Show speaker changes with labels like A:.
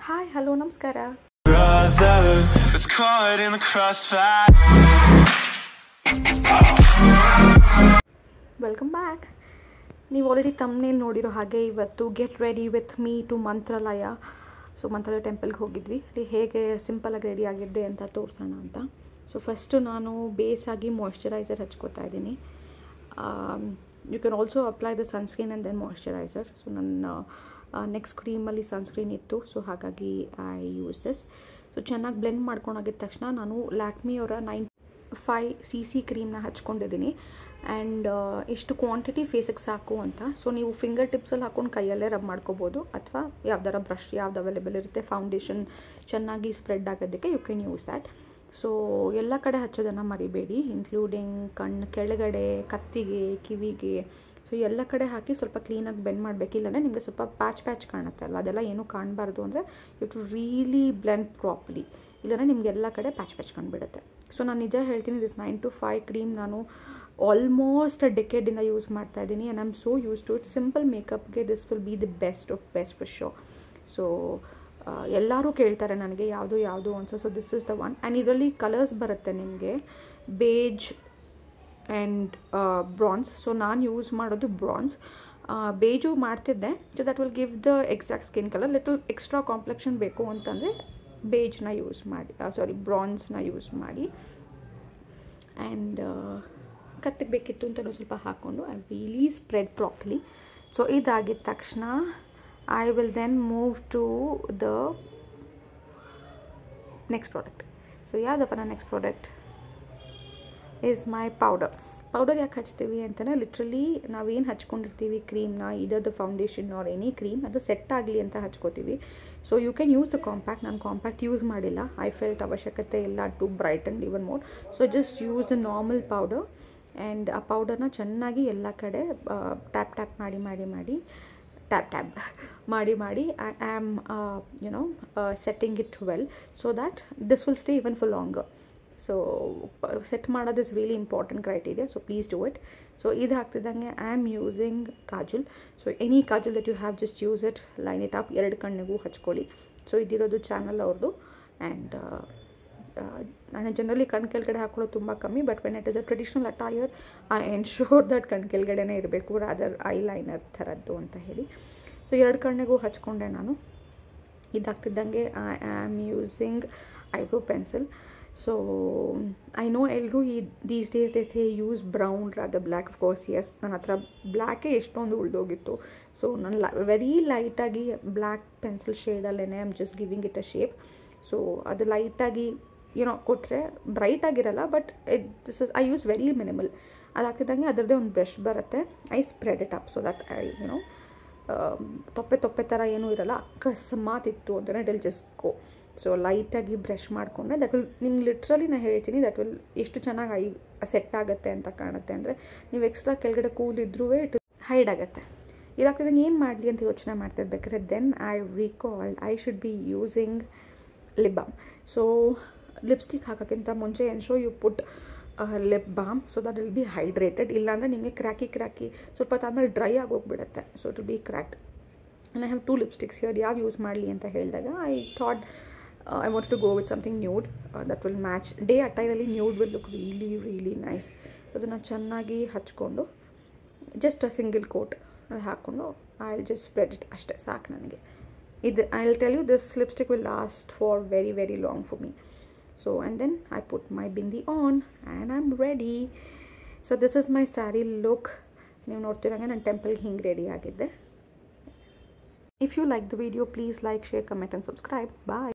A: Hi hello ನಮಸ್ಕಾರ. Welcome back. ನೀವು already thumbnail ನೋಡಿರೋ ಹಾಗೆ ಇವತ್ತು get ready with me to Mantralaya. So Mantralaya ಟೆಂಪಲ್ಗೆ ಹೋಗಿದ್ವಿ. ಹೇಗೆ ಸಿಂಪಲಾಗಿ ರೆಡಿ ಆಗಿದ್ದೆ ಅಂತ ತೋರಿಸೋಣ ಅಂತ. ಸೊ ಫಸ್ಟು ನಾನು ಬೇಸಾಗಿ ಮಾಯ್ಶ್ಚರೈಸರ್ ಹಚ್ಕೋತಾ ಇದ್ದೀನಿ. You can also apply the sunscreen and then moisturizer. So ನನ್ನ ನೆಕ್ಸ್ಟ್ ಕ್ರೀಮಲ್ಲಿ ಸನ್ಸ್ಕ್ರೀನ್ ಇತ್ತು, ಸೊ ಹಾಗಾಗಿ ಐ ಯೂಸ್ ದಿಸ್. ಸೊ ಚೆನ್ನಾಗಿ ಬ್ಲೆಂಡ್ ಮಾಡ್ಕೊಂಡಾಗಿದ್ದ ತಕ್ಷಣ ನಾನು ಲ್ಯಾಕ್ಮಿಯವರ 95cc ಕ್ರೀಮ್ನ ಹಚ್ಕೊಂಡಿದ್ದೀನಿ. ಆ್ಯಂಡ್ ಎಷ್ಟು ಕ್ವಾಂಟಿಟಿ ಫೇಸಿಗೆ ಸಾಕು ಅಂತ. ಸೊ ನೀವು ಫಿಂಗರ್ ಟಿಪ್ಸಲ್ಲಿ ಹಾಕ್ಕೊಂಡು ಕೈಯಲ್ಲೇ ರಬ್ ಮಾಡ್ಕೋಬೋದು, ಅಥವಾ ಯಾವ್ದಾರ ಬ್ರಷ್ ಯಾವ್ದು ಅವೈಲೇಬಲ್ ಇರುತ್ತೆ ಫೌಂಡೇಶನ್ ಚೆನ್ನಾಗಿ ಸ್ಪ್ರೆಡ್ ಆಗೋದಕ್ಕೆ you can use that. So ಎಲ್ಲ ಕಡೆ ಹಚ್ಚೋದನ್ನು ಮರಿಬೇಡಿ, ಇನ್ಕ್ಲೂಡಿಂಗ್ ಕಣ್ಣು ಕೆಳಗಡೆ, ಕತ್ತಿಗೆ, ಕಿವಿಗೆ. ಸೊ ಎಲ್ಲ ಕಡೆ ಹಾಕಿ ಸ್ವಲ್ಪ ಕ್ಲೀನಾಗಿ ಬೆಂಡ್ ಮಾಡಬೇಕು. ಇಲ್ಲಾಂದರೆ ನಿಮಗೆ ಸ್ವಲ್ಪ ಪ್ಯಾಚ್ ಕಾಣುತ್ತೆ ಅಲ್ಲ, ಅದೆಲ್ಲ ಏನೂ ಕಾಣಬಾರ್ದು. ಅಂದರೆ you to really blend properly, ಇಲ್ಲಾಂದರೆ ನಿಮಗೆ ಎಲ್ಲ ಕಡೆ ಪ್ಯಾಚ್ ಕಂಡುಬಿಡುತ್ತೆ. ಸೊ ನಾನು ನಿಜ ಹೇಳ್ತೀನಿ, ದಿಸ್ 9 to 5 ಕ್ರೀಮ್ ನಾನು ಆಲ್ಮೋಸ್ಟ್ ಡೆಕೆಡಿಂದ ಯೂಸ್ ಮಾಡ್ತಾ ಇದ್ದೀನಿ. And I am so use to it. Simple ಮೇಕಪ್ಗೆ this will be the best of best for sure. So ಎಲ್ಲರೂ ಕೇಳ್ತಾರೆ ನನಗೆ ಯಾವುದು ಅಂತ. So this is the one. And ಇದರಲ್ಲಿ ಕಲರ್ಸ್ ಬರುತ್ತೆ ನಿಮಗೆ, ಬೇಜ್ ಆ್ಯಂಡ್ ಬ್ರಾನ್ಸ್. ಸೊ ನಾನು ಯೂಸ್ ಮಾಡೋದು ಬ್ರಾನ್ಸ್. ಬೇಜು ಮಾಡ್ತಿದ್ದೆ, so that will give the exact skin colour. Little extra complexion ಬೇಕು ಅಂತಂದರೆ ಬೇಜ್ನ ಯೂಸ್ ಮಾಡಿ, ಬ್ರಾನ್ಸ್ನ ಯೂಸ್ ಮಾಡಿ. ಆ್ಯಂಡ್ ಕತ್ತಿಗೆ ಬೇಕಿತ್ತು ಅಂತ ಸ್ವಲ್ಪ ಹಾಕ್ಕೊಂಡು I really spread properly. So ಇದಾಗಿದ್ದ ತಕ್ಷಣ I will then move to the next product. So ಯಾವುದಪ್ಪ ನನ್ನ next product is my powder. Powder ಯಾಕೆ ಹಚ್ತೀವಿ ಅಂತಲೇ, ಲಿಟ್ರಲಿ ನಾವೇನು ಹಚ್ಕೊಂಡಿರ್ತೀವಿ ಕ್ರೀಮ್ನ, ಇದರ್ the foundation or any cream, ಅದು ಸೆಟ್ ಆಗಲಿ ಅಂತ ಹಚ್ಕೋತೀವಿ. So you can use the compact. ನಾನು ಕಾಂಪ್ಯಾಕ್ಟ್ ಯೂಸ್ ಮಾಡಿಲ್ಲ, ಐ ಫೆಲ್ಟ್ ಅವಶ್ಯಕತೆ ಇಲ್ಲ to brighten even more. So just use the normal powder. And ಆ ಪೌಡರ್ನ ಚೆನ್ನಾಗಿ ಎಲ್ಲ ಕಡೆ ಟ್ಯಾಪ್ ಮಾಡಿ I am setting it well, so that this will stay even for longer. So set ಮಾಡೋದು is really important criteria. So please do it. So ಇದು ಹಾಕ್ತಿದ್ದಂಗೆ I am using kajal. So any kajal that you have, just use it, line it up, 2 ಕಣ್ಣಿಗೂ ಹಚ್ಕೊಳ್ಳಿ. So ಇದಿರೋದು Chanel ಅವ್ರದ್ದು. And ನಾನು generally ಕಣ್ಣು ಕೆಳಗಡೆ ಹಾಕೊಳ್ಳೋದು ತುಂಬ ಕಮ್ಮಿ, but when it is a traditional attire I ensure that ಕಣ್ಣು ಕೆಳಗಡೆನೇ ಇರಬೇಕು, ರಾದರ್ ಐ ಲೈನರ್ ಥರದ್ದು ಅಂತ ಹೇಳಿ. ಸೊ 2 ಕಣ್ಣಿಗೂ ಹಚ್ಕೊಂಡೆ ನಾನು. ಇದಾಗ್ತಿದ್ದಂಗೆ I am using eyebrow pencil. So I know ಎಲ್ಲರೂ these days they say use brown rather black. Of course yes, ನನ್ನ ಹತ್ರ ಬ್ಲ್ಯಾಕೇ ಎಷ್ಟೊಂದು ಉಳಿದೋಗಿತ್ತು. ಸೊ ನಾನು ವೆರಿ ಲೈಟಾಗಿ ಬ್ಲ್ಯಾಕ್ ಪೆನ್ಸಿಲ್ ಶೇಡಲ್ಲೇ I am just giving it a shape. So ಅದು ಲೈಟಾಗಿ ಕೊಟ್ಟರೆ ಬ್ರೈಟ್ ಆಗಿರಲ್ಲ, but this is I use very minimal. ಅದು ಹಾಕಿದಂಗೆ ಅದರದ್ದೇ ಒಂದು ಬ್ರಷ್ ಬರುತ್ತೆ, I spread it up so that I ತೊಪ್ಪೆ ಥರ ಏನೂ ಇರಲ್ಲ. ಅಕಸ್ಮಾತ್ ಅಂತಲೇ it will just go. So ಲೈಟಾಗಿ ಬ್ರಷ್ ಮಾಡಿಕೊಂಡ್ರೆ ದಟ್ ವಿಲ್ ನಿಮ್ಗೆ ಲಿಟ್ರಲಿ ನಾನು ಹೇಳ್ತೀನಿ, ದಟ್ ವಿಲ್ ಎಷ್ಟು ಚೆನ್ನಾಗಿ ಸೆಟ್ ಆಗುತ್ತೆ ಅಂತ ಕಾಣುತ್ತೆ. ಅಂದರೆ ನೀವು ಎಕ್ಸ್ಟ್ರಾ ಕೆಳಗಡೆ ಕೂದಿದ್ರೂ ಇಟ್ ಹೈಡ್ ಆಗುತ್ತೆ. ಇದಾಗ್ತಿದ್ದಂಗೆ ಏನು ಮಾಡಲಿ ಅಂತ ಯೋಚನೆ ಮಾಡ್ತಿರ್ಬೇಕಾದ್ರೆ then I recalled I should be using lip balm. So lipstick ಹಾಕೋಕ್ಕಿಂತ ಮುಂಚೆ ensure you put lip balm so that will be hydrated. ಇಲ್ಲಾಂದರೆ ನಿಮಗೆ ಕ್ರ್ಯಾಕಿ ಸ್ವಲ್ಪ ಆದಮೇಲೆ ಡ್ರೈ ಆಗೋಗ್ಬಿಡುತ್ತೆ. So it will be cracked. And I have 2 lipsticks here. ಯಾವ್ದು use ಮಾಡಲಿ ಅಂತ ಹೇಳಿದಾಗ I thought I wanted to go with something nude that will match. Day attire nude will look really really nice. ಅದನ್ನು ಚೆನ್ನಾಗಿ ಹಚ್ಕೊಂಡು just a single coat ಅದು ಹಾಕ್ಕೊಂಡು I will just spread it, ಅಷ್ಟೇ ಸಾಕು ನನಗೆ. ಇದು I will tell you, this lipstick will last for very very long for me. So and then I put my bindi on and I am ready. So this is my sari look. ನೀವು ನೋಡ್ತಿರೋಂಗೆ ನಾನು ಟೆಂಪಲ್ಗೆ ಹಿಂಗೆ ready ಆಗಿದ್ದೆ. If you like the video, please like, share, comment and subscribe. Bye.